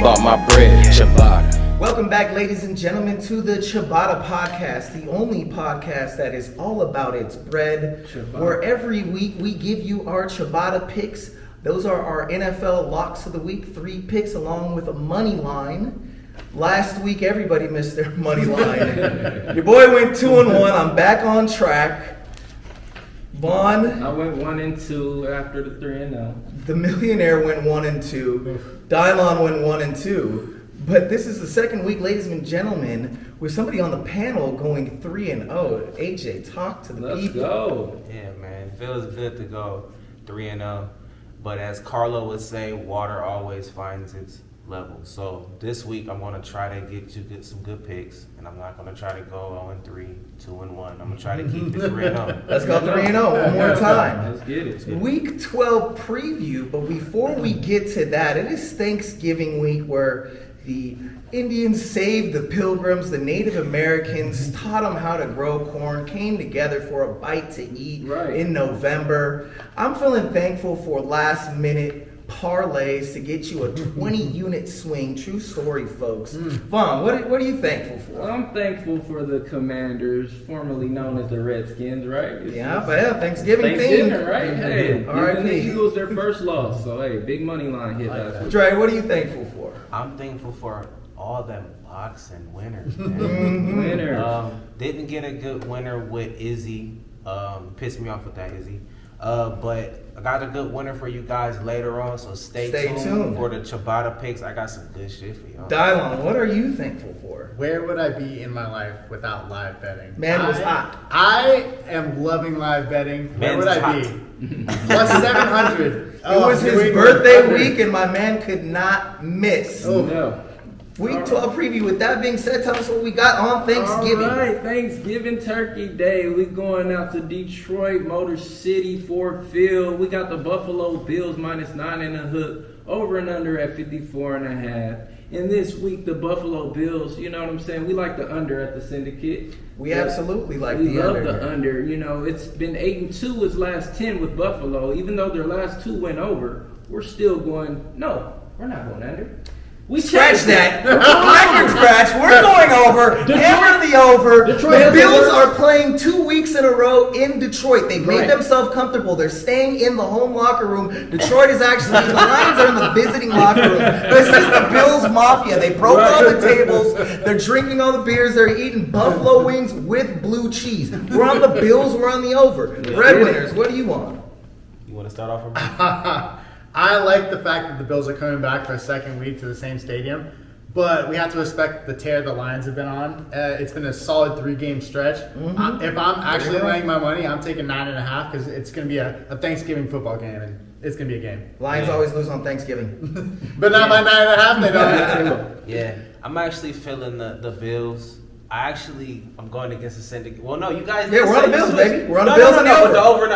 about my bread. Ciabatta. Welcome back, ladies and gentlemen, to the Ciabatta Podcast, the only podcast that is all about its bread, where every week we give you our Ciabatta Picks. Those are our NFL locks of the week, 3 picks along with a money line. Last week, everybody missed their money line. Your boy went 2-1. I'm back on track. Vaughn. I went 1-2 after the 3-0. The millionaire went 1-2. Dylon went 1-2. But this is the second week, ladies and gentlemen, with somebody on the panel going 3-0. AJ, talk to the people. Let's go. Yeah, man. It feels good to go 3-0. But as Carlo would say, water always finds its level. So this week I'm going to try to get some good picks, and I'm not going to try to go 0-3, 2-1. I'm going to try to keep the 3-0. Let's go 3-0 one more time. Let's get it. Week 12 preview, but before we get to that, it is Thanksgiving week where the Indians saved the Pilgrims, the Native Americans, taught them how to grow corn, came together for a bite to eat in November. I'm feeling thankful for last minute parlays to get you a 20-unit swing. True story, folks. Vaughn, what are you thankful for? I'm thankful for the Commanders, formerly known as the Redskins, right? Thanksgiving theme. Right? Hey, All right, giving the Eagles their first loss. So, hey, big money line hit last week. Dre, what are you thankful for? I'm thankful for all them locks and winners, man. Winners. Didn't get a good winner with Izzy. Pissed me off with that, Izzy. But I got a good winner for you guys later on, so stay tuned for the Ciabatta Picks. I got some good shit for y'all. Dylon, what are you thankful for? Where would I be in my life without live betting? Man, it was hot. I am loving live betting. Where would I be? Plus 700. It was his birthday week, and my man could not miss. Oh, no. Week 12 preview. With that being said, tell us what we got on Thanksgiving. All right, Thanksgiving Turkey Day. We going out to Detroit, Motor City, Ford Field. We got the Buffalo Bills minus 9.5, over and under at 54.5. And this week, the Buffalo Bills, you know what I'm saying? We like the under at the syndicate. We absolutely like we the under. We love the under. You know, it's been 8-2 its last 10 with Buffalo. Even though their last 2 went over, we're still going, no, we're not going under. We scratch that. Record scratch. We're going over. Hammer the over. The Bills are playing 2 weeks in a row in Detroit. They've made themselves comfortable. They're staying in the home locker room. Detroit is actually, the Lions are in the visiting locker room. This is the Bills Mafia. They broke all the tables. They're drinking all the beers. They're eating buffalo wings with blue cheese. We're on the Bills. We're on the over. Breadwinners, what do you want? You want to start off with me? I like the fact that the Bills are coming back for a second week to the same stadium, but we have to respect the tear the Lions have been on. It's been a solid 3-game stretch. If I'm actually laying my money, I'm taking 9.5 because it's going to be a Thanksgiving football game, and it's going to be a game. Lions always lose on Thanksgiving. But not by 9.5, they don't. Yeah, I'm actually feeling the Bills. I'm going against the syndicate. Well, no, you guys. Yeah, we're on the Bills, baby. We're on the Bills and the over.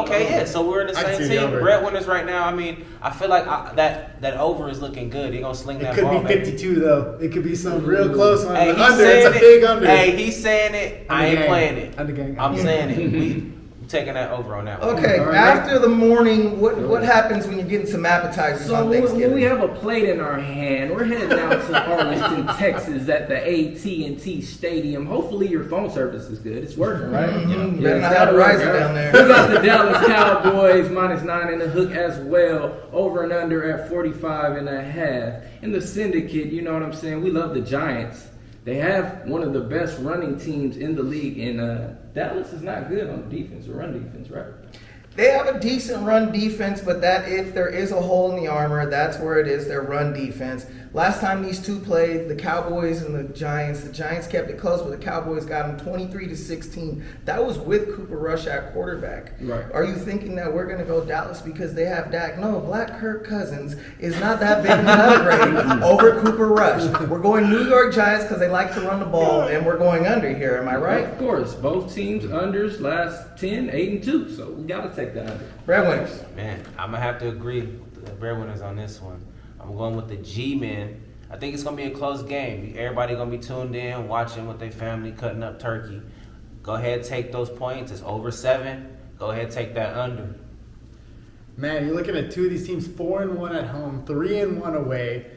Okay, yeah. So we're in the same team. Breadwinners right now. I mean, I feel like that over is looking good. He's gonna sling that ball. It could be 52 though. It could be some real close one. Hey, It's a big under. Hey, he's saying it. I ain't playing it. I'm saying it. I'm taking that over on that one. Okay, after the morning, what happens when you're getting some appetizers on Thanksgiving? When we have a plate in our hand, we're heading out to Arlington, Texas at the AT&T Stadium. Hopefully your phone service is good. It's working, right? Better not have a riser down there. We got the Dallas Cowboys minus 9.5 as well, over and under at 45.5. In the syndicate, you know what I'm saying? We love the Giants. They have one of the best running teams in the league, and Dallas is not good on defense or run defense, right? They have a decent run defense, but that if there is a hole in the armor, that's where it is, their run defense. Last time these two played, the Cowboys and the Giants kept it close, but the Cowboys got them 23-16. That was with Cooper Rush at quarterback. Right. Are you thinking that we're going to go Dallas because they have Dak? No, Black Kirk Cousins is not that big of an upgrade over Cooper Rush. We're going New York Giants because they like to run the ball, and we're going under here. Am I right? Of course. Both teams unders last 10, 8-2, so we got to take that under. Breadwinners. Man, I'm going to have to agree with the breadwinners on this one. I'm going with the G-Men. I think it's going to be a close game. Everybody going to be tuned in, watching with their family, cutting up turkey. Go ahead, take those points. It's over 7. Go ahead, take that under. Man, you're looking at two of these teams, 4-1 at home, 3-1 away.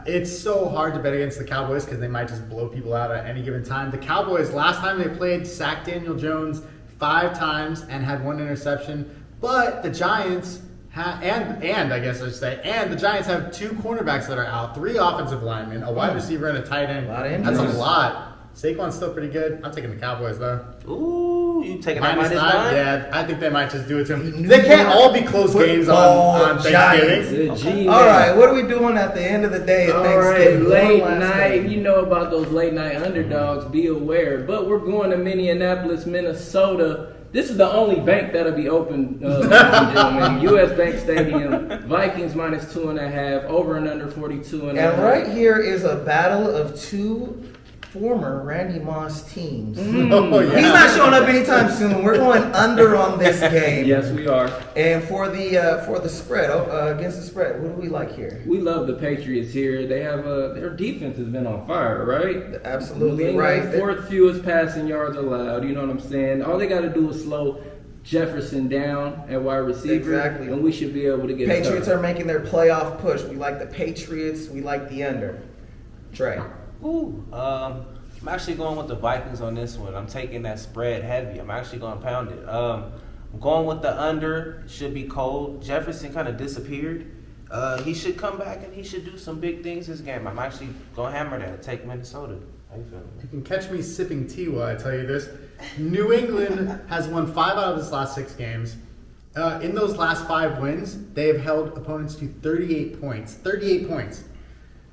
It's so hard to bet against the Cowboys because they might just blow people out at any given time. The Cowboys, last time they played, sacked Daniel Jones 5 times and had 1 interception. But the Giants the Giants have 2 cornerbacks that are out, 3 offensive linemen, a wide receiver, and a tight end. That's a lot. Saquon's still pretty good. I'm taking the Cowboys though. Ooh, you taking that -9? -9? Yeah, I think they might just do it to him. They can't all be close games on Thanksgiving. All right, what are we doing at the end of the day at Thanksgiving? Late night. You know about those late night underdogs. Be aware. But we're going to Minneapolis, Minnesota. This is the only bank that'll be open, ladies and gentlemen. U.S. Bank Stadium. Vikings -2.5. Over and under 42.5. And right here is a battle of 2 former Randy Moss teams. Oh, yeah. He's not showing up anytime soon. We're going under on this game. Yes, we are. And for the spread, against the spread, what do we like here? We love the Patriots here. They have their defense has been on fire, right? Absolutely right. 4th fewest passing yards allowed. You know what I'm saying? All they got to do is slow Jefferson down at wide receiver, Exactly. and we should be able to get Patriots are making their playoff push. We like the Patriots. We like the under. Trey. Ooh, I'm actually going with the Vikings on this one. I'm taking that spread heavy. I'm actually going to pound it. I'm going with the under. Should be cold. Jefferson kind of disappeared. He should come back and he should do some big things this game. I'm actually going to hammer that. Take Minnesota. How you feeling? You can catch me sipping tea while I tell you this. New England has won 5 out of its last 6 games. In those last 5 wins, they have held opponents to 38 points. 38 points.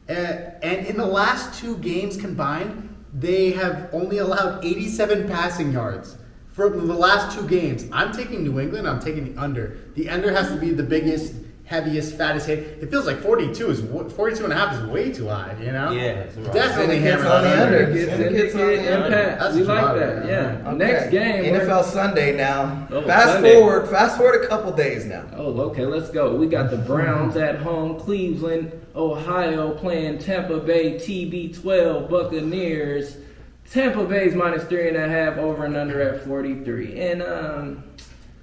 And in the last 2 games combined, they have only allowed 87 passing yards. From the last 2 games, I'm taking New England. I'm taking the under. The under has to be the biggest, heaviest, fattest hit. It feels like 42.5 is way too high, you know? Yeah. Definitely hammer on the under. Syndicate impact. That's We what you like got, that. Yeah. Okay. Next game. NFL Sunday now. Oh, fast Sunday. forward a couple days now. Oh, okay, let's go. We got the Browns at home, Cleveland, Ohio, playing Tampa Bay, TB12, Buccaneers. Tampa Bay's -3.5, over and under at 43. And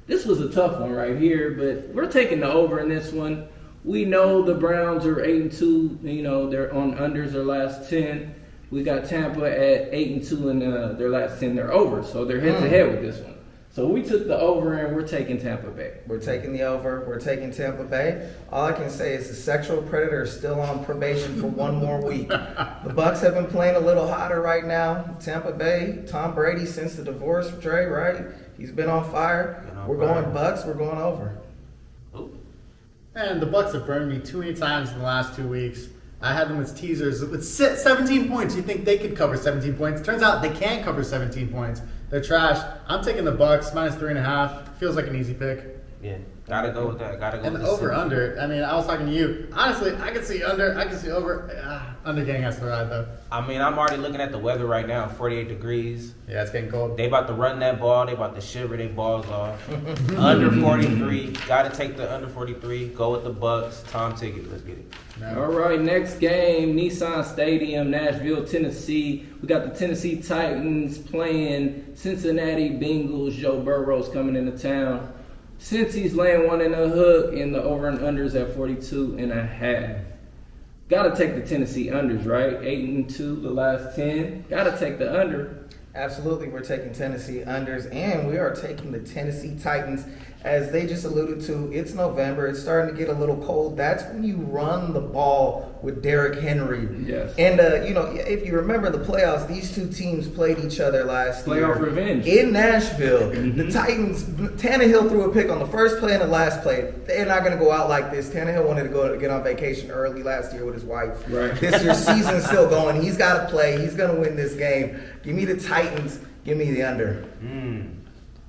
this was a tough one right here, but we're taking the over in this one. We know the Browns are 8-2. You know, they're on unders their last 10. We got Tampa at 8-2 in their last 10. They're over, so they're head to head with this one. So we took the over and we're taking Tampa Bay. We're taking the over. We're taking Tampa Bay. All I can say is the sexual predator is still on probation for 1 more week. The Bucks have been playing a little hotter right now. Tampa Bay, Tom Brady since the divorce, Trey, right? He's been on fire. We're going Bucks. We're going over. Ooh. And the Bucks have burned me too many times in the last 2 weeks. I had them as teasers with 17 points. You think they could cover 17 points? Turns out they can't cover 17 points. They're trash. I'm taking the Bucks -3.5. Feels like an easy pick. Yeah. Gotta go with that. Gotta go And with the over under. I mean, I was talking to you. Honestly, I can see under. I can see over. Under gang has to ride though. I mean, I'm already looking at the weather right now. 48 degrees. Yeah, it's getting cold. They about to run that ball. They about to shiver their balls off. Under 43. Gotta take the under 43. Go with the Bucks. Tom Ticket. Let's get it. No. All right, next game, Nissan Stadium, Nashville, Tennessee. We got the Tennessee Titans playing Cincinnati Bengals. Joe Burrow's coming into town. Since he's laying 1 in the hook, and the over and unders at 42.5. Gotta take the Tennessee unders, right? 8-2 the last 10. Gotta take the under. Absolutely, we're taking Tennessee unders, and we are taking the Tennessee Titans. As they just alluded to, it's November. It's starting to get a little cold. That's when you run the ball with Derrick Henry. Yes. And, if you remember the playoffs, these 2 teams played each other last year. Playoff revenge. In Nashville. The Titans, Tannehill threw a pick on the first play and the last play. They're not going to go out like this. Tannehill wanted to go to get on vacation early last year with his wife. Right. This year's season's still going. He's got to play. He's going to win this game. Give me the Titans. Give me the under.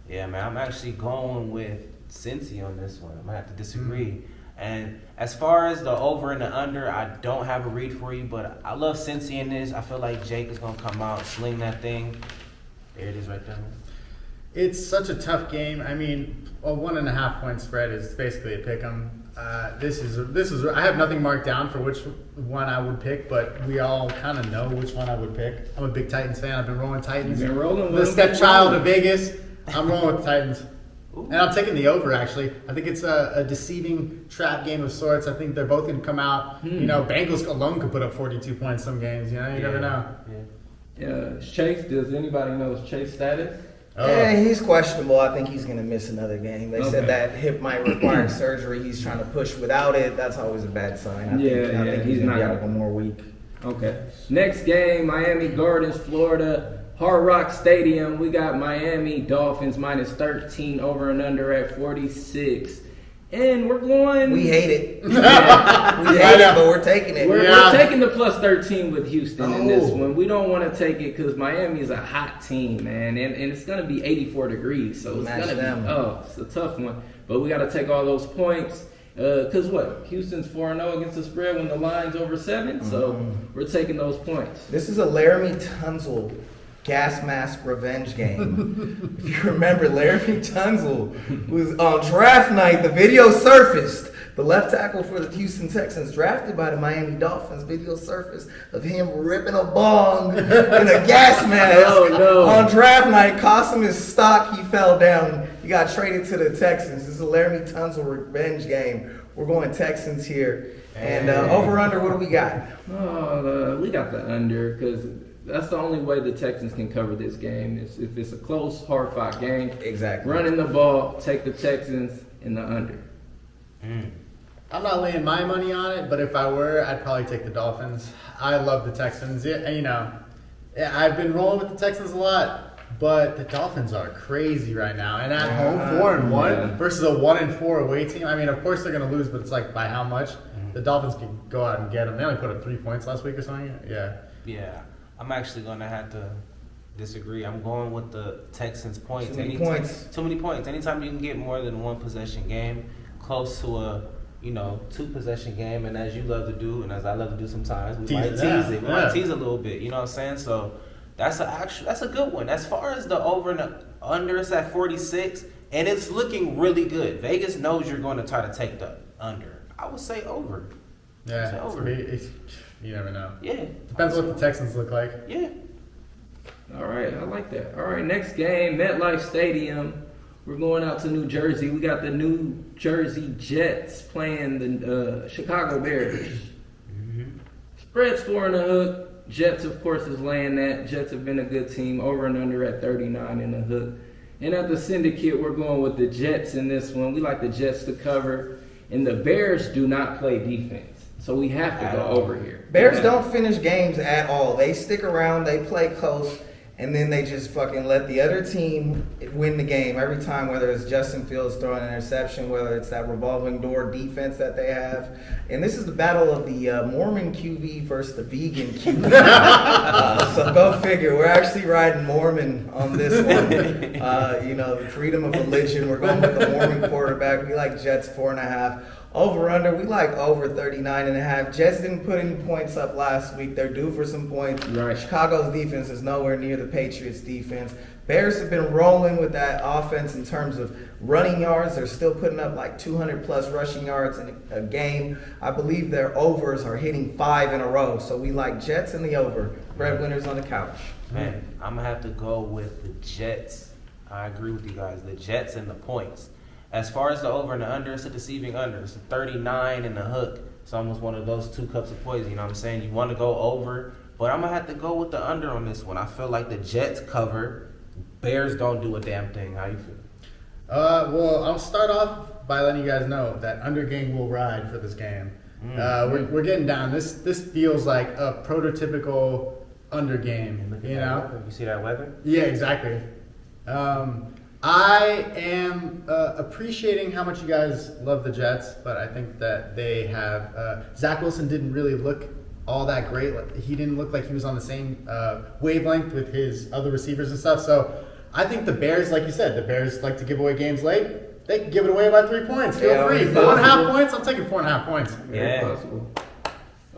Yeah, man. I'm actually going with Cincy on this one. I'm gonna have to disagree. And as far as the over and the under, I don't have a read for you, but I love Cincy in this. I feel like Jake is gonna come out, sling that thing. There it is, right there. It's such a tough game. I mean, a 1.5 point spread is basically a pick 'em. This is. I have nothing marked down for which one I would pick, but we all kind of know which one I would pick. I'm a big Titans fan. I've been rolling Titans. You've been rolling with the them. stepchild of Vegas. I'm rolling with the Titans. And I'm taking the over, actually. I think it's a deceiving trap game of sorts. I think they're both going to come out. You know, Bengals alone could put up 42 points some games. You know, you never know. Chase, does anybody know his Chase status? Yeah, he's questionable. I think he's going to miss another game. They said that hip might require surgery. He's trying to push without it. That's always a bad sign. I think he's going to be out one more week. Okay. Next game, Miami Gardens, Florida. Hard Rock Stadium, we got Miami Dolphins minus 13 over and under at 46. And we're going... We hate it. We hate it, but we're taking it. We're taking the plus 13 with Houston in this one. We don't want to take it because Miami is a hot team, man. And it's going to be 84 degrees. So it's going to be... it's a tough one. But we got to take all those points. Because Houston's 4-0 against the spread when the line's over 7. So we're taking those points. This is a Laramie Tunsil gas mask revenge game. If you remember, Laramie Tunsil was on draft night. The video surfaced. The left tackle for the Houston Texans, drafted by the Miami Dolphins, video surfaced of him ripping a bong in a gas mask on draft night. Cost him his stock. He fell down. He got traded to the Texans. This is a Laramie Tunsil revenge game. We're going Texans here. And over-under, what do we got? We got the under because that's the only way the Texans can cover this game is if it's a close, hard-fought game. Exactly. Running the ball, take the Texans in the under. I'm not laying my money on it, but if I were, I'd probably take the Dolphins. I love the Texans. I've been rolling with the Texans a lot, but the Dolphins are crazy right now. And at home, 4-1 versus a 1-4 away team. I mean, of course they're going to lose, but it's like by how much? The Dolphins can go out and get them. They only put up 3 points last week or something. Yeah. I'm actually going to have to disagree. I'm going with the Texans points. Too many points. Too many points. Anytime you can get more than one possession game, close to a 2-possession game, and as you love to do, and as I love to do sometimes, we might tease it. We might tease a little bit. You know what I'm saying? So that's a good one. As far as the over and the under, it's at 46, and it's looking really good. Vegas knows you're going to try to take the under. I would say over. Yeah, say over. You never know. Yeah. Depends what the Texans look like. Yeah. All right, I like that. All right, next game, MetLife Stadium. We're going out to New Jersey. We got the New Jersey Jets playing the Chicago Bears. Spread's 4.5. Jets, of course, is laying that. Jets have been a good team. Over and under at 39.5. And at the syndicate, we're going with the Jets in this one. We like the Jets to cover. And the Bears do not play defense. So we have to go over here. Bears don't finish games at all. They stick around, they play close, and then they just fucking let the other team win the game every time, whether it's Justin Fields throwing an interception, whether it's that revolving door defense that they have. And this is the battle of the Mormon QB versus the vegan QB. So go figure. We're actually riding Mormon on this one. The freedom of religion. We're going with the Mormon quarterback. We like Jets 4.5. Over under, we like over 39.5. Jets didn't put any points up last week. They're due for some points. Right. Chicago's defense is nowhere near the Patriots' defense. Bears have been rolling with that offense in terms of running yards. They're still putting up like 200 plus rushing yards in a game. I believe their overs are hitting 5 in a row. So we like Jets in the over. Breadwinners on the couch. Man, I'm going to have to go with the Jets. I agree with you guys. The Jets and the points. As far as the over and the under, it's a deceiving under. It's a 39 and the hook. It's almost one of those 2 cups of poison. You know what I'm saying? You want to go over, but I'm going to have to go with the under on this one. I feel like the Jets cover. Bears don't do a damn thing. How you feel? Well, I'll start off by letting you guys know that under game will ride for this game. We're getting down. This feels like a prototypical under game. You know? You see that weather? Yeah, exactly. I am appreciating how much you guys love the Jets, but I think that they have Zach Wilson didn't really look all that great. He didn't look like he was on the same wavelength with his other receivers and stuff. So I think the Bears, like you said, the Bears like to give away games late. They can give it away by 3 points. Feel free. 4.5 points. I'm taking 4.5 points. Very possible.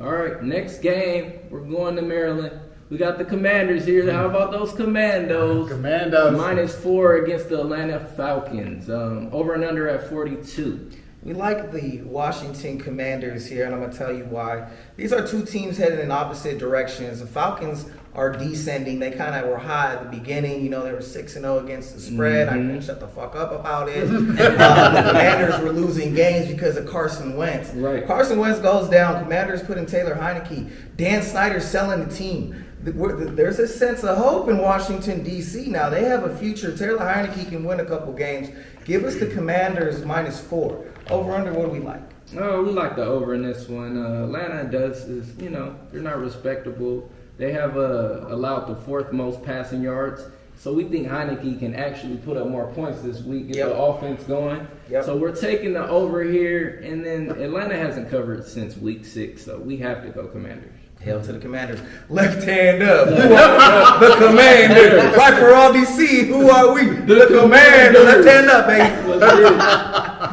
All right, next game, we're going to Maryland. We got the Commanders here. How about those Commandos? Commandos. -4 against the Atlanta Falcons. Over and under at 42. We like the Washington Commanders here, and I'm going to tell you why. These are 2 teams headed in opposite directions. The Falcons are descending. They kind of were high at the beginning. You know, they were 6-0 against the spread. I couldn't shut the fuck up about it. The Commanders were losing games because of Carson Wentz. Right. Carson Wentz goes down. Commanders put in Taylor Heineke. Dan Snyder's selling the team. There's a sense of hope in Washington, D.C. now. They have a future. Taylor Heineke can win a couple games. Give us the Commanders -4. Over under, what do we like? Oh, we like the over in this one. Atlanta is, you know, they're not respectable. They have allowed the 4th most passing yards. So we think Heineke can actually put up more points this week, get the offense going. Yep. So we're taking the over here. And then Atlanta hasn't covered since week 6. So we have to go Commanders. Hail to the Commanders. Left hand up. Who are the Commanders? Right for all DC. Who are we? The Commanders. Left hand up, baby.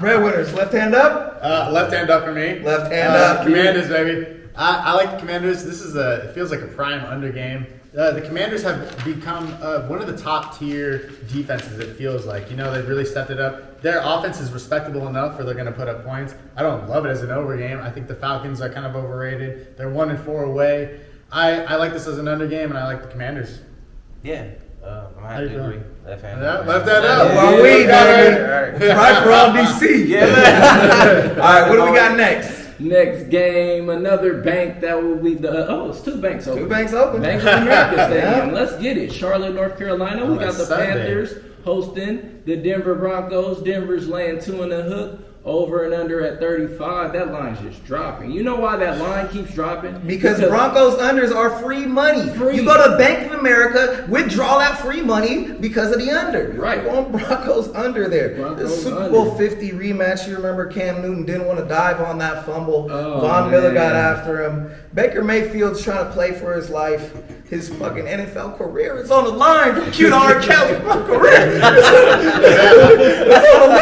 Breadwinners. Left hand up? Left hand up for me. Left hand up. Commanders, baby. I like the Commanders. This is it feels like a prime under game. The Commanders have become one of the top tier defenses, it feels like. You know, they've really stepped it up. Their offense is respectable enough where they're going to put up points. I don't love it as an over game. I think the Falcons are kind of overrated. They're 1-4 away. I like this as an under game, and I like the Commanders. Yeah. I'm happy to agree. Left hand. Left hand up. Well, we, baby. Right for all DC. Yeah. All right, what do we got next? Next game, another bank that will be it's 2 banks open. 2 banks open. Bank of America Stadium. Let's get it. Charlotte, North Carolina. We got the Sunday. Panthers hosting the Denver Broncos. Denver's laying 2 in the hook. Over and under at 35. That line's just dropping. You know why that line keeps dropping? Because Broncos unders are free money. You go to Bank of America, withdraw that free money because of the under. Right. You want Broncos under there. The Super Bowl 50 rematch, you remember Cam Newton didn't want to dive on that fumble. Von Miller got after him. Baker Mayfield's trying to play for his life. His fucking NFL career is on the line. Cute R. Kelly, my career. It's on the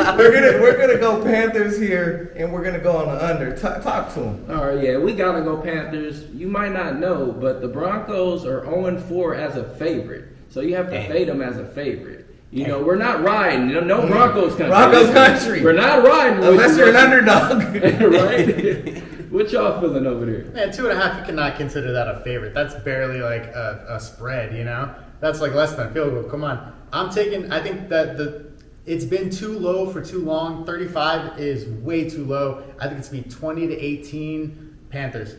line. We're gonna go Panthers here, and we're gonna go on the under. Talk to them. All right, yeah, we gotta go Panthers. You might not know, but the Broncos are 0-4 as a favorite, so you have to fade them as a favorite. You know, we're not riding. No Broncos country. Broncos country. We're not riding unless you're an underdog, right? What y'all feeling over there? Man, 2.5, you cannot consider that a favorite. That's barely like a spread, you know? That's like less than a field goal. Come on. I think that it's been too low for too long. 35 is way too low. I think it's going to be 20-18 Panthers.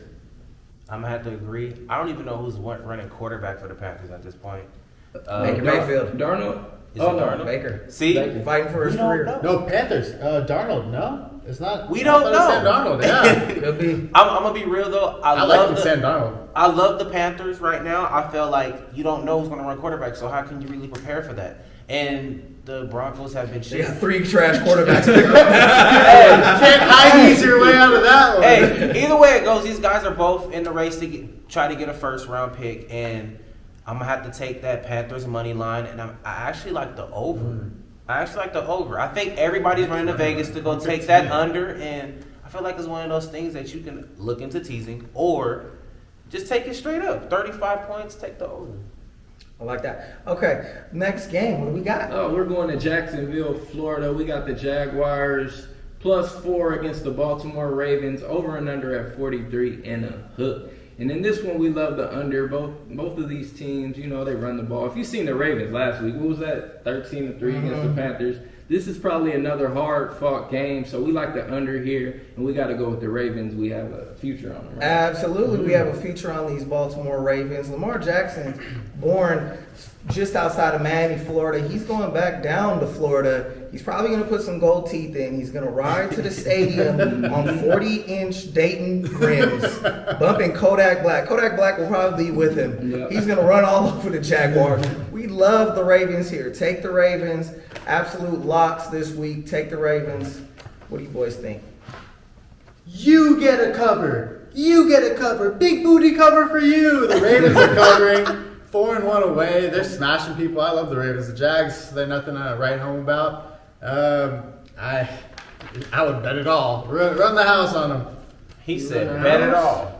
I'm going to have to agree. I don't even know who's running quarterback for the Panthers at this point. Baker Mayfield. Darnold? Darnold? Baker. See? Baker. Fighting for his career. No, Panthers. Darnold, no? It's not. We don't know. Sam Darnold, yeah. Could be. I'm going to be real, though. I like Sam Darnold. I love the Panthers right now. I feel like you don't know who's going to run quarterback, so how can you really prepare for that? And the Broncos have been They shit. got 3 trash quarterbacks. Can't hide your way out of that one. Hey, either way it goes, these guys are both in the race to try to get a first-round pick, and I'm going to have to take that Panthers money line, and I actually like the over. I think everybody's running to Vegas to go take that under, and I feel like it's one of those things that you can look into teasing or just take it straight up. 35 points, take the over. I like that. Okay, next game. What do we got? Oh, we're going to Jacksonville, Florida. We got the Jaguars +4 against the Baltimore Ravens. Over and under at 43 and a hook. And in this one, we love the under. Both of these teams, you know, they run the ball. If you've seen the Ravens last week, what was that? 13-3 against the Panthers. This is probably another hard-fought game, so we like the under here, and we got to go with the Ravens. We have a future on them, right? Absolutely. We have a future on these Baltimore Ravens. Lamar Jackson, born just outside of Miami, Florida. He's going back down to Florida. He's probably going to put some gold teeth in. He's going to ride to the stadium on 40-inch Dayton rims, bumping Kodak Black. Kodak Black will probably be with him. Yep. He's going to run all over the Jaguars. We love the Ravens here. Take the Ravens. Absolute locks this week. Take the Ravens. What do you boys think? You get a cover. You get a cover. Big booty cover for you. The Ravens are covering. 4-1 away. They're smashing people. I love the Ravens. The Jags, they're nothing to write home about. I would bet it all. Run the house on them. He said bet it all.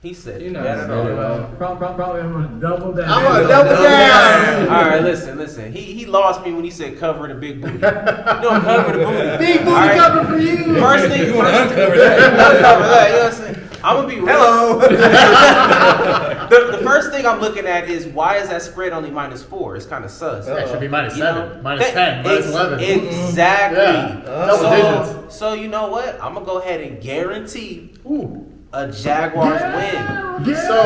He said bet it all. Probably I'm going to double down. I'm going to double down. All right, listen. He lost me when he said cover the big booty. You don't cover the booty. Big booty right? cover for you. First thing you want to uncover that. uncover that. You know what I'm saying? I'm going to be real. Hello. the first thing I'm looking at is why is that spread only -4? It's kind of sus. Yeah, it should be -7, know? -10, -11. Exactly. Yeah. Double digits. So you know what? I'm gonna go ahead and guarantee Ooh. a Jaguars win. So,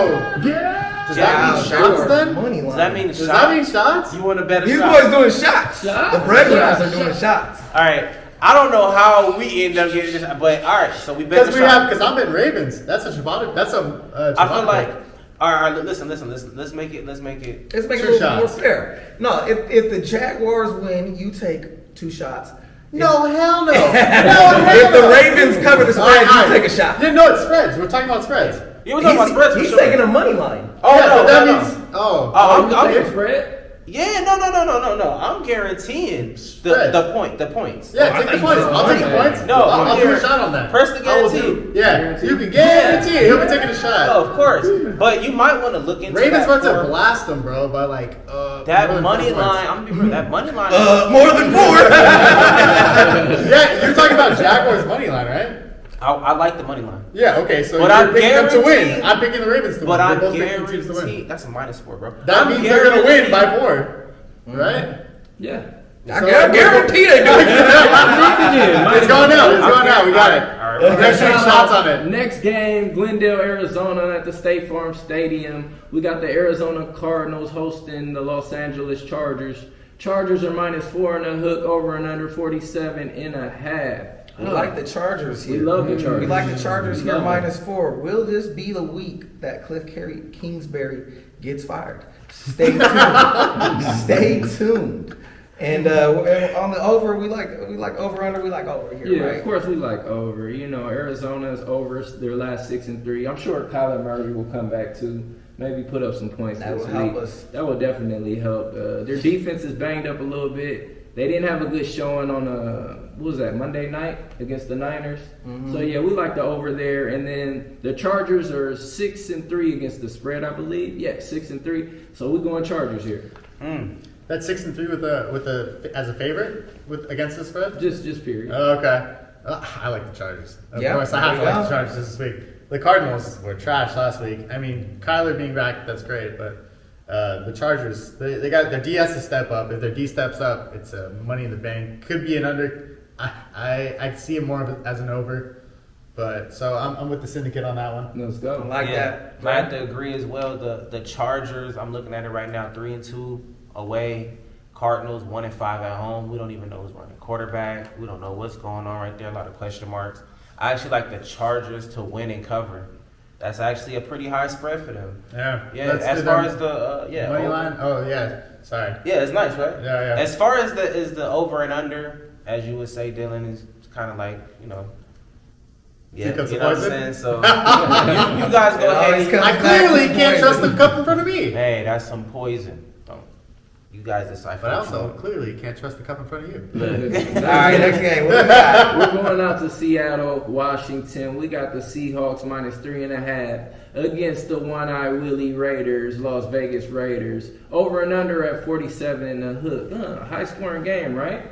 does that mean shots then? Money line. Does that mean Does shots? that mean shots? You want a better These shot? boys doing shots. Shots? The breadwinners are doing shots. All right. I don't know how we end up getting this, but all right. So we bet the shot. Because I'm in Ravens. That's a Ciabatta. That's a Ciabatta I feel like. pick. All right. Listen. Let's make it. Let's make it Two a little more shots. fair. No, if the Jaguars win, you take 2 shots. No, hell no. If the Ravens cover the spread, you take a shot. Yeah, no, it's spreads. We're talking about spreads. You were talking about spreads for He's sure. taking a money line. Oh yeah, no, but that no, means. no. Oh. I'm Take spread. Yeah, no. I'm guaranteeing Spreads. the points. Yeah, Oh, I take the thought points. you I'll said take the money. points. No, I'll do a here. shot on that. Press the I will guarantee. do. Yeah, Guarantee. you can guarantee it. He'll be taking a shot. Oh, of course. But you might want to look into Ravens that about to for- blast them, bro, by like that more than money 4 points. line. I'm gonna be real. That money line. More than 4. Yeah, you're talking about Jaguars money line, right? I like the money line. Yeah, okay, so But you're I'm picking them to win. guaranteeing- I'm picking the Ravens to win. But We're I both picking the teams to win. guarantee that's a -4, bro. That I'm means they're gonna win by guaranteeing- 4, right? Yeah. I guarantee they do. It's going out. It's going out. We got it. All right. We're gonna shoot shots on it. Next game, Glendale, Arizona at the State Farm Stadium. We got the Arizona Cardinals hosting the Los Angeles Chargers. Chargers are -4 and a hook, over and under 47.5. We like the Chargers here. We love the Chargers. We like the Chargers here Love them. -4. Will this be the week that Cliff Kingsbury gets fired? Stay tuned. Stay tuned. And on the over, we like over under. We like over here, Yeah, right? of course we like over. You know, Arizona's over their last 6 and 3. I'm sure Kyler Murray will come back too. Maybe put up some points That this will help week. us. That will definitely help. Their defense is banged up a little bit. They didn't have a good showing on what was that, Monday night against the Niners. Mm-hmm. So yeah, we like the over there. And then the Chargers are 6 and 3 against the spread, I believe. Yeah, 6 and 3. So we're going Chargers here. That's 6 and 3 with the as a favorite against the spread. Just period. Oh, okay. I like the Chargers. Of Yeah, course, I have to there you like the go. Chargers this week. The Cardinals were trash last week. I mean, Kyler being back, that's great, but the Chargers, they got their D has to step up. If their D steps up, it's money in the bank. Could be an under. I see it more as an over, but so I'm with the syndicate on that one. Let's go. I like Yeah, that. I have to agree as well. The Chargers, I'm looking at it right now, 3-2 away. Cardinals 1-5 at home. We don't even know who's running quarterback. We don't know what's going on right there. A lot of question marks. I actually like the Chargers to win and cover. That's actually a pretty high spread for them. Yeah. Yeah, Let's as do far them. as the Money over. line. Oh yeah. Sorry. Yeah, it's nice, right? Yeah. As far as the over and under, as you would say, Dylan, is kind of like, yeah, Two cups you of know what I'm poison? saying? So you guys go always ahead. comes I back clearly to the can't point. trust the cup in front of me. Hey, that's some poison. Don't you guys decipher? But I what you also want. clearly can't trust the cup in front of you. All right, next game. What do we got? We're going out to Seattle, Washington. We got the Seahawks -3.5 against the one-eye Willie Raiders, Las Vegas Raiders. Over and under at 47 and a hook. High-scoring game, right?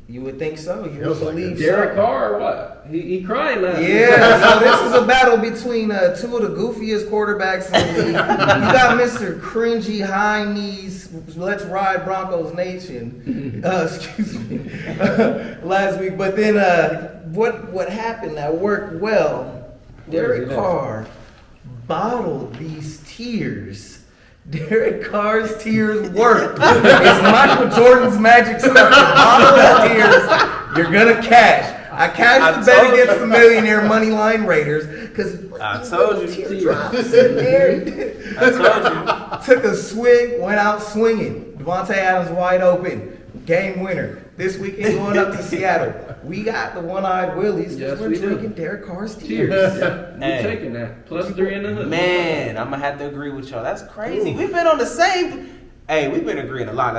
You would think so. You Feels would like believe it. Derek so. Carr, what? He cried last week. Yeah, so this is a battle between two of the goofiest quarterbacks in the league. You got Mr. Cringy High Knees, Let's Ride Broncos Nation, excuse me, last week. But then what happened that worked well, Derek Carr bottled these tears. Derek Carr's tears worked. It's Michael Jordan's magic stuff. Bottle his tears, you're gonna cash. I cashed the bet against the millionaire money line Raiders because I told you. teardrops in there. He did. I told you. Took a swig, went out swinging. Devontae Adams wide open, game winner. This weekend going up to Seattle. We got the one-eyed Willies. Yes, we're we do. drinking Derek Carr's tears. We're Hey. taking that. +3 and a hook. Man, I'm gonna have to agree with y'all. That's crazy. We've been on the same. Hey, we've been agreeing a lot.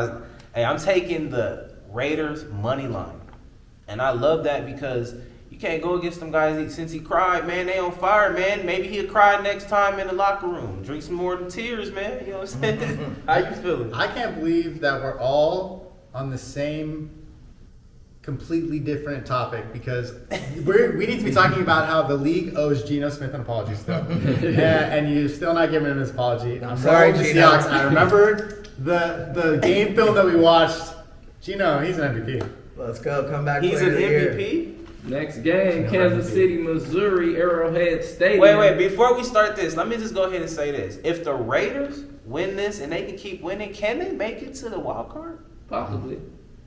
I'm taking the Raiders money line, and I love that because you can't go against them guys. Since he cried, man, they on fire, man. Maybe he'll cry next time in the locker room. Drink some more of them tears, man. You know what I'm saying? How you feeling? I can't believe that we're all on the same completely different topic because we need to be talking about how the league owes Geno Smith an apology still, and you're still not giving him his apology. I'm sorry, the Geno. Seahawks. I remember the game film that we watched. Geno, he's an MVP. Let's go. Come back. He's player an of the year. MVP? Next game, Kansas City, Missouri, Arrowhead Stadium. Wait. Before we start this, let me just go ahead and say this. If the Raiders win this and they can keep winning, can they make it to the wild card? Possibly.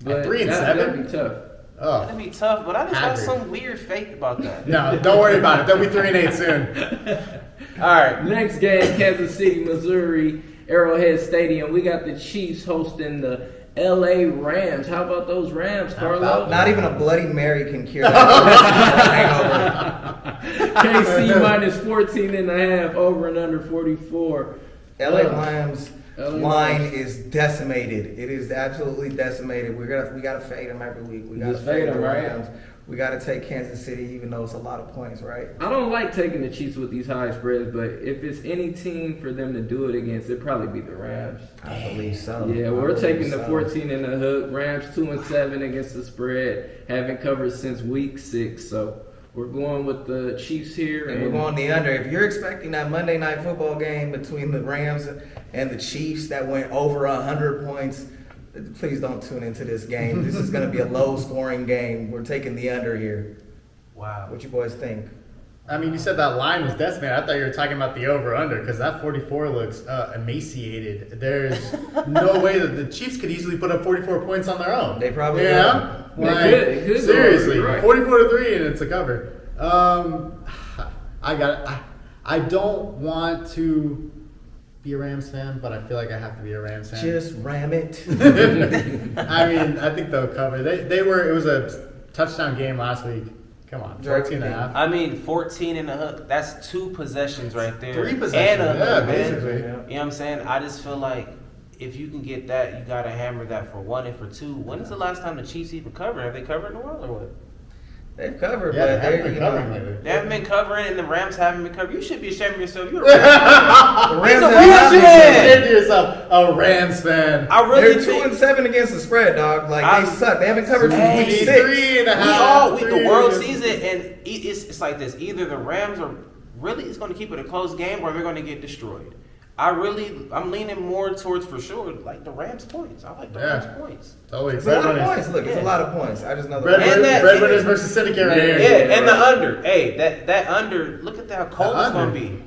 But 3-7? that'd be tough. Oh, That'd be tough, but I just got Haggard. some weird faith about that. no, don't worry about it. They'll be 3-8 soon. All right. Next game, Kansas City, Missouri, Arrowhead Stadium. We got the Chiefs hosting the LA Rams. How about those Rams, Carlo? Not even a Bloody Mary can cure that hangover. KC minus 14.5, over and under 44. LA Rams LA line Rams. is decimated. It is absolutely decimated. We gotta fade them every week. We gotta Just fade fade the them, right? Rams. We gotta take Kansas City, even though it's a lot of points, right? I don't like taking the Chiefs with these high spreads, but if it's any team for them to do it against, it'd probably be the Rams. I believe so. Yeah, I we're believe taking the so. 14 in the hook. Rams 2-7 against the spread. Haven't covered since week 6, so we're going with the Chiefs here. And we're going the under. If you're expecting that Monday night football game between the Rams and the Chiefs that went over 100 points, please don't tune into this game. This is going to be a low-scoring game. We're taking the under here. Wow. What you boys think? I mean, you said that line was decimated. I thought you were talking about the over-under because that 44 looks emaciated. There's no way that the Chiefs could easily put up 44 points on their own. They probably yeah. They Like, could go seriously, over, right. 44-3 and it's a cover. I don't want to be a Rams fan, but I feel like I have to be a Rams fan. Just ram it. I mean, I think they'll cover. It was a touchdown game last week. Come on, 14.5. I mean, 14 in the hook. That's 2 possessions right there. 3 possessions, And a yeah, hook, man. basically. You know what I'm saying? I just feel like if you can get that, you got to hammer that for 1 and for 2. When is the last time the Chiefs even covered? Have they covered in a while or what? They've covered, Yeah, but they haven't they're, been covering lately. They haven't been covering, and the Rams haven't been covering. You should be ashamed of yourself. You're a The He's Rams a have Rams not been fan. good. Say to yourself, a Rams fan. I really They're think 2-7 against the spread, dog. Like they suck. They haven't covered since Hey, week 6. 3.5. the world sees it, and it's like this. Either the Rams are really it's going to keep it a close game, or they're going to get destroyed. I'm leaning more towards for sure like the Rams points. I like the Rams points. Totally. It's a lot of points. Look, it's a lot of points. I just know the And that- Breadwinners versus Syndicate right here. Yeah, and the under. Hey, that under. Look at how cold The it's going under. to be.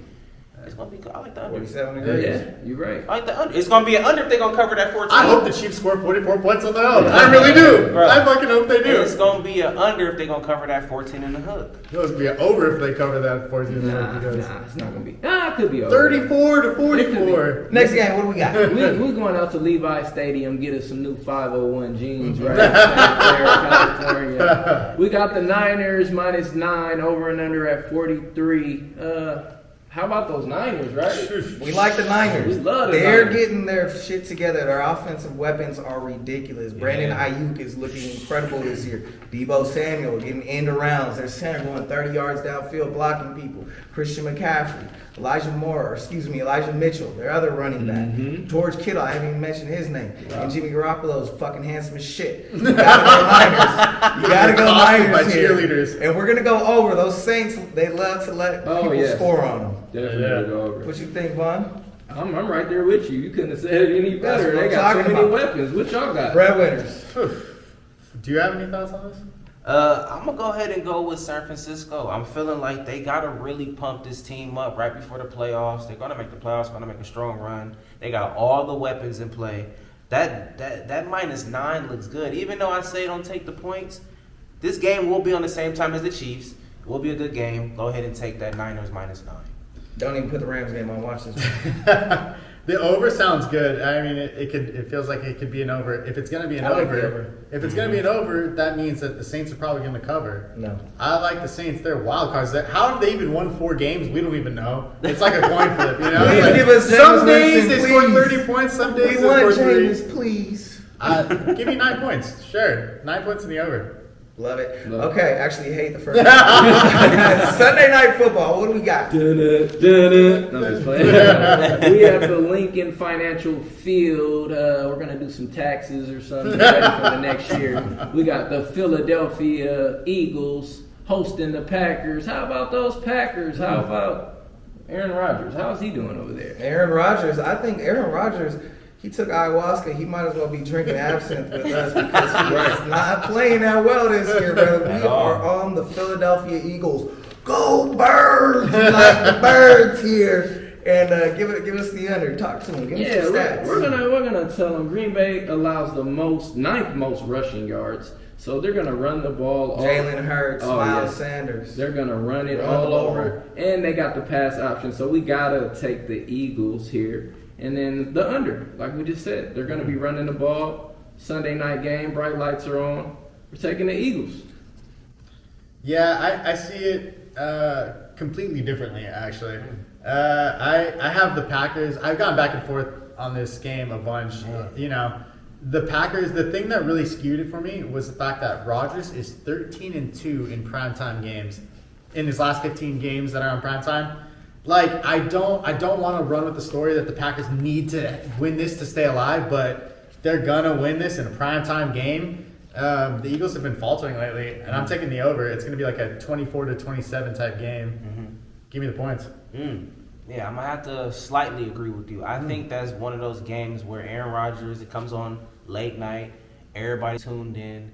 It's going to be. I like the under. 47 degrees. Yeah, you're right. I like the under. It's going to be an under if they're going to cover that 14. I hope the Chiefs score 44 points on their own. I really do. Bro. I fucking hope they do. It's going to be an under if they're going to cover that 14 in the hook. It was be an over if they cover that 14 because Nah, it's not gonna be. It could be over. 34 to 44. Next game, what do we got? We're going out to Levi Stadium, get us some new 501 jeans, right? Santa Clara, California. We got the Niners minus 9, over and under at 43. How about those Niners, right? We like the Niners. We love the They're Niners. getting their shit together. Their offensive weapons are ridiculous. Brandon Ayuk is looking incredible this year. Debo Samuel getting end arounds. Their center going 30 yards downfield blocking people. Christian McCaffrey. Elijah Mitchell, their other running back. George Kittle, I haven't even mentioned his name. And Jimmy Garoppolo's fucking handsome as shit. You gotta go Niners. You gotta go Awesome by Niners here. cheerleaders. And we're gonna go over. Those Saints, they love to let people yes. score on them. Definitely Yeah. go over. What you think, Vaughn? I'm right there with you. You couldn't have said it any That's better. what They I'm got so talking many about. weapons. What y'all got? Breadwinners. Do you have any thoughts on this? I'm gonna go ahead and go with San Francisco. I'm feeling like they gotta really pump this team up right before the playoffs. They're gonna make the playoffs, gonna make a strong run. They got all the weapons in play. That minus 9 looks good. Even though I say don't take the points, this game will be on the same time as the Chiefs. It will be a good game. Go ahead and take that Niners minus 9. Don't even put the Rams game on. Watch this one. The over sounds good. I mean, it feels like it could be an over. If it's gonna be an I like over, the over. if it's gonna be an over, that means that the Saints are probably gonna cover. No. I like the Saints. They're wild cards. How have they even won 4 games? We don't even know. It's like a coin flip, you know. Please Like, give us some Jameis days Winston, they score please. 30 points. Some days We they want score 3. James, please. Give me 9 points. Sure, 9 points in the over. Love it. Love Okay, actually hate the first one. Sunday Night Football. What do we got? No, I'm just playing. We have the Lincoln Financial Field. We're going to do some taxes or something ready for the next year. We got the Philadelphia Eagles hosting the Packers. How about those Packers? How about Aaron Rodgers? How's he doing over there? Aaron Rodgers. I think Aaron Rodgers, he took ayahuasca. He might as well be drinking absinthe with us because he's not playing that well this year, brother. We are on the Philadelphia Eagles. Go Birds! We like the Birds here. And give us the under. Talk to him. Give him some stats. We're gonna tell them Green Bay allows the ninth most rushing yards. So they're gonna run the ball. Jalen Hurts, Miles Sanders. They're gonna run it all over, and they got the pass option. So we gotta take the Eagles here. And then the under, like we just said, they're going to be running the ball. Sunday night game, bright lights are on. We're taking the Eagles. Yeah, I see it completely differently, actually. I have the Packers. I've gone back and forth on this game a bunch. You know, the Packers, the thing that really skewed it for me was the fact that Rodgers is 13-2 in primetime games in his last 15 games that are on primetime. Like, I don't want to run with the story that the Packers need to win this to stay alive, but they're gonna win this in a primetime game. The Eagles have been faltering lately, and I'm taking the over. It's gonna be like a 24-27 type game. Mm-hmm. Give me the points. Yeah, I'm gonna have to slightly agree with you. I think that's one of those games where Aaron Rodgers, it comes on late night, everybody tuned in.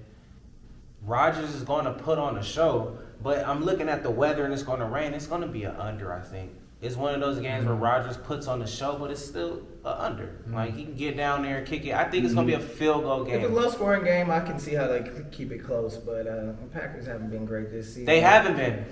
Rodgers is going to put on a show, but I'm looking at the weather and it's going to rain. It's going to be an under, I think. It's one of those games where Rodgers puts on the show, but it's still an under. Like, he can get down there and kick it. I think it's going to be a field goal game. If it's a low-scoring game, I can see how they keep it close, but the Packers haven't been great this season. They haven't been.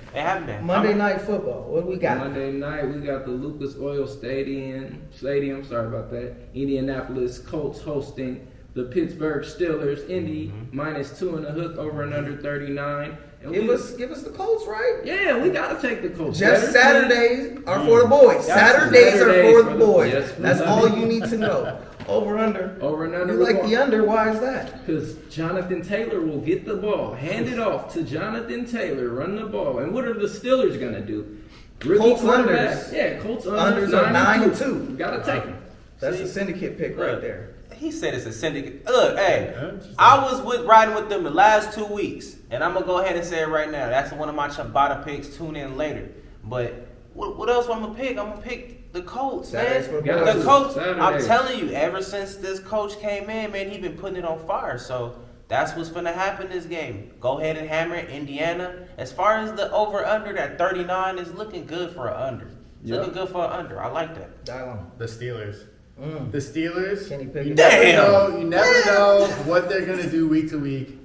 Monday Night Football. What do we got? Monday night, we got the Lucas Oil Stadium. Sorry about that. Indianapolis Colts hosting the Pittsburgh Steelers. Indy -2.5 over and under 39. And give us the Colts, right? Yeah, we gotta take the Colts. Just Saturdays are for the boys. Saturdays are for the boys. Yes, that's all you need to know. Over under. You like the under? Why is that? Because Jonathan Taylor will get the ball, hand it off to Jonathan Taylor, run the ball. And what are the Steelers gonna do? Colts unders. Yeah, Colts unders 9-2. Gotta take them. That's a syndicate pick right there. He said it's a syndicate. Look, hey, I was riding with them the last 2 weeks, and I'm going to go ahead and say it right now. That's one of my Ciabatta picks. Tune in later. But what else I'm going to pick? I'm going to pick the Colts, man. The Colts, I'm telling you, ever since this coach came in, man, he's been putting it on fire. So that's what's going to happen this game. Go ahead and hammer it, Indiana. As far as the over-under, that 39 is looking good for an under. Looking good for an under. I like that. Dylon. The Steelers. The Steelers, you never know what they're going to do week to week.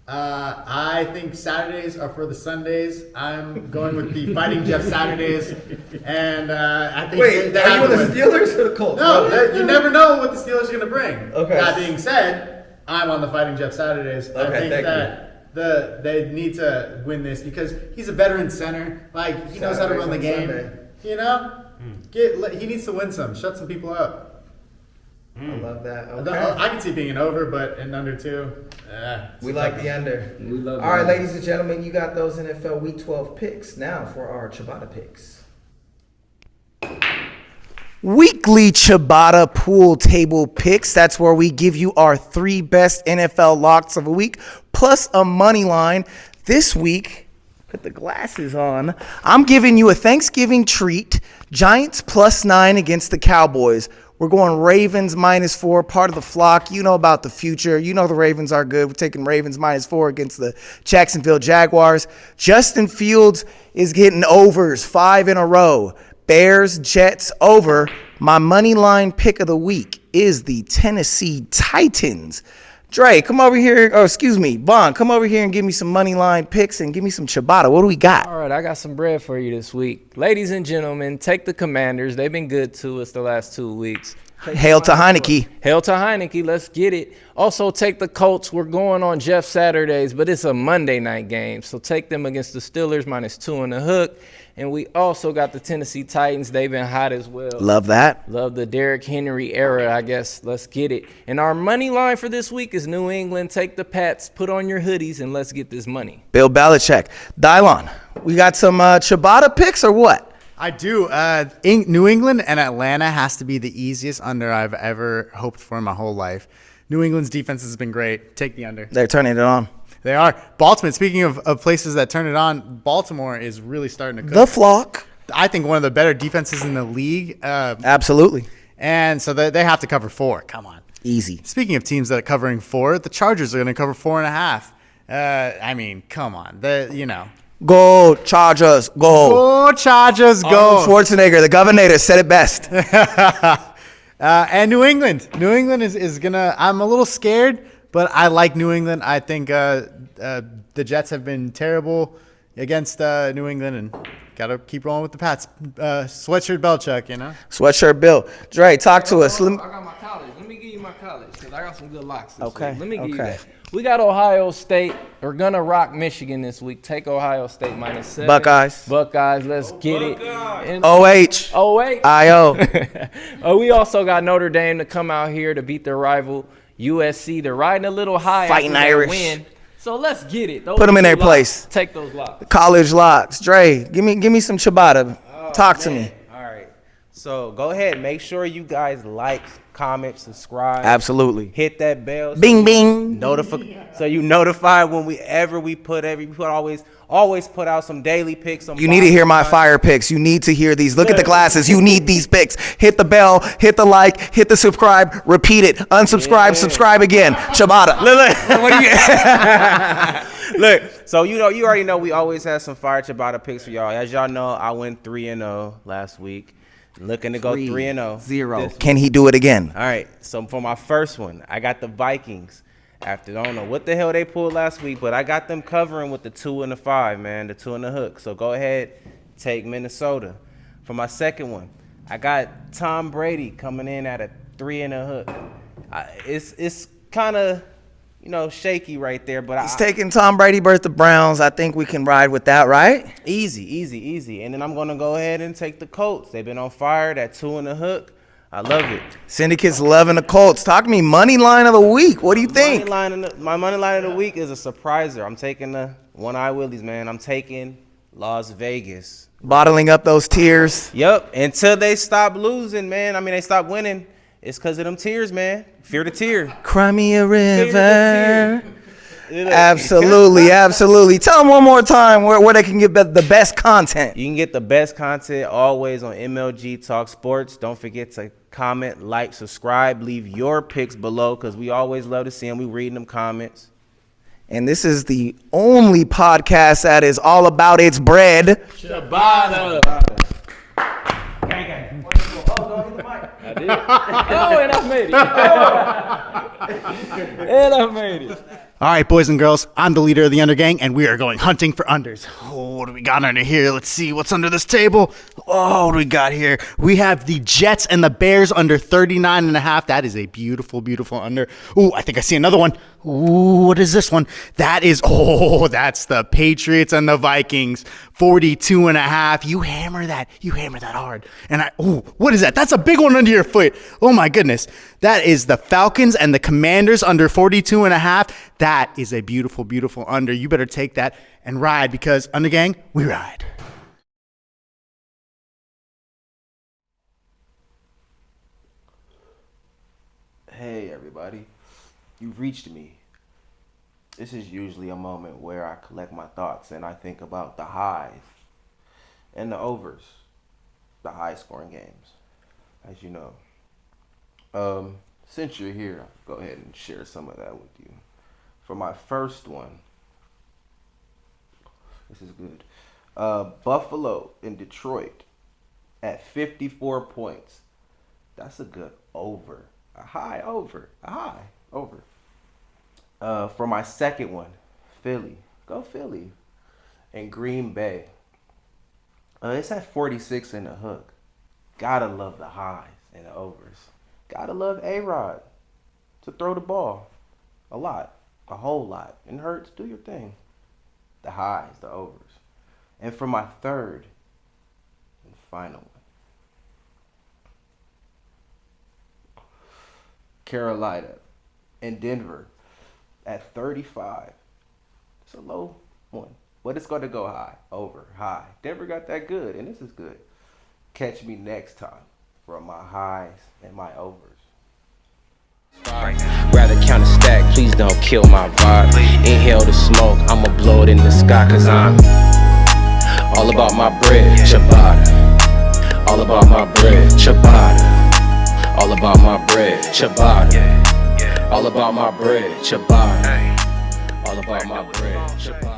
I think Saturdays are for the Sundays. I'm going with the Fighting Jeff Saturdays. And I think are you with the Steelers or the Colts? No, you never know what the Steelers are going to bring. Okay. That being said, I'm on the Fighting Jeff Saturdays. Okay, I think that they need to win this because he's a veteran center. Like, he knows how to run the game. Sunday. You know? He needs to win some. Shut some people up. I love that. Okay. I can see it being an over, but an under too. We like the under. We love All right, ladies and gentlemen, you got those NFL Week 12 picks. Now for our Ciabatta picks. Weekly Ciabatta pool table picks. That's where we give you our 3 best NFL locks of a week, plus a money line. This week, put the glasses on, I'm giving you a Thanksgiving treat. Giants +9 against the Cowboys. We're going Ravens -4, part of the flock. You know about the future. You know the Ravens are good. We're taking Ravens -4 against the Jacksonville Jaguars. Justin Fields is getting overs 5 in a row. Bears, Jets over. My money line pick of the week is the Tennessee Titans. Dre, come over here. Oh, excuse me. Vaughn, come over here and give me some money line picks and give me some Ciabatta. What do we got? All right, I got some bread for you this week. Ladies and gentlemen, take the Commanders. They've been good to us the last 2 weeks. Hail to Heineke. Hail to Heineke. Let's get it. Also, take the Colts. We're going on Jeff Saturdays, but it's a Monday night game. So take them against the Steelers -2 and a hook. And we also got the Tennessee Titans. They've been hot as well. Love that. Love the Derrick Henry era, I guess. Let's get it. And our money line for this week is New England. Take the Pats, put on your hoodies, and let's get this money. Bill Belichick. Dylon, we got some Ciabatta picks or what? I do. New England and Atlanta has to be the easiest under I've ever hoped for in my whole life. New England's defense has been great. Take the under. They're turning it on. They are. Baltimore, speaking of places that turn it on, Baltimore is really starting to cook. The flock. I think one of the better defenses in the league. Absolutely. And so they have to cover 4. Come on. Easy. Speaking of teams that are covering 4, the Chargers are going to cover 4.5. I mean, come on. Go Chargers, go. Go Chargers, go. Arnold Schwarzenegger, the governor, said it best. And New England. New England is going to – I'm a little scared, but I like New England. I think the Jets have been terrible against New England, and got to keep rolling with the Pats. Sweatshirt Belichick, Sweatshirt Bill. Dre, talk to us. I got my college. Let me give you my college because I got some good locks this Okay, week. Let me give you okay. that. We got Ohio State. We're going to rock Michigan this week. Take Ohio State -7. Buckeyes. Buckeyes, let's get it. And OH. Oh, wait. IO. We also got Notre Dame to come out here to beat their rival USC. They're riding a little high Fighting after that Irish. win. So let's get it. Those Put 'em in two their locks. place. Take those locks. College locks. Dre, give me some ciabatta. Talk to me. All right. So go ahead. Make sure you guys like, comment, subscribe. Absolutely. Hit that bell. Bing, bing. So you notify when we always put out some daily picks. You need to hear my fire picks. You need to hear these. Look at the glasses. You need these picks. Hit the bell, hit the like, hit the subscribe, repeat it, unsubscribe, subscribe again. Ciabatta. Look. What do you? Look. So you already know we always have some fire Ciabatta picks for y'all. As y'all know, I went 3-0 last week. Looking to go 3-0. 0. Can he do it again? All right. So for my first one, I got the Vikings. After I don't know what the hell they pulled last week, but I got them covering with the 2 and the 5, man, the 2 and the hook. So go ahead, take Minnesota. For my second one, I got Tom Brady coming in at a 3 and a hook. It's kind of shaky right there, but He's taking Tom Brady versus the Browns. I think we can ride with that, right? Easy. And then I'm gonna go ahead and take the Colts. They've been on fire. That 2 and a hook. I love it. Syndicate's loving the Colts. Talk to me. Money line of the week. What do you think? My money line of the week is a surpriser. I'm taking the one-eye Willies, man. I'm taking Las Vegas. Bottling up those tears. Yep. Until they stop losing, man. I mean, they stop winning. It's because of them tears, man. Fear the tear. Cry me a river. Absolutely. Tell them one more time where they can get the best content. You can get the best content always on MLG Talk Sports. Don't forget to comment, like, subscribe, leave your picks below because we always love to see them. We reading them comments. And this is the only podcast that is all about its bread. Ciabatta. Gang. I did. Oh, and I made it. All right, boys and girls, I'm the leader of the Under Gang, and we are going hunting for unders. Oh, what do we got under here? Let's see what's under this table. Oh, what do we got here? We have the Jets and the Bears under 39.5. That is a beautiful, beautiful under. Ooh, I think I see another one. Ooh, what is this one? That's the Patriots and the Vikings, 42.5. You hammer that hard. And what is that? That's a big one under your foot. Oh my goodness. That is the Falcons and the Commanders under 42.5. That is a beautiful, beautiful under. You better take that and ride because Under Gang, we ride. Hey, everybody. You've reached me. This is usually a moment where I collect my thoughts and I think about the highs and the overs, the high-scoring games, as you know. Since you're here, I'll go ahead and share some of that with you. For my first one, this is good. Buffalo in Detroit at 54 points. That's a good over. A high over. For my second one, Philly. Go Philly. And Green Bay. It's at 46 in the hook. Gotta love the highs and the overs. Gotta love A-Rod to throw the ball. A lot. A whole lot. And Hurts, do your thing. The highs, the overs. And for my third and final one, Carolina and Denver at 35. It's a low one, but it's going to go high, over, high. Denver got that good, and this is good. Catch me next time for my highs and my overs. Rather count a stack, please don't kill my vibe. Inhale the smoke, I'ma blow it in the sky, cause I'm all about my bread, ciabatta. All about my bread, ciabatta. All about my bread, ciabatta. All about my bread, ciabatta. All about my bread, ciabatta.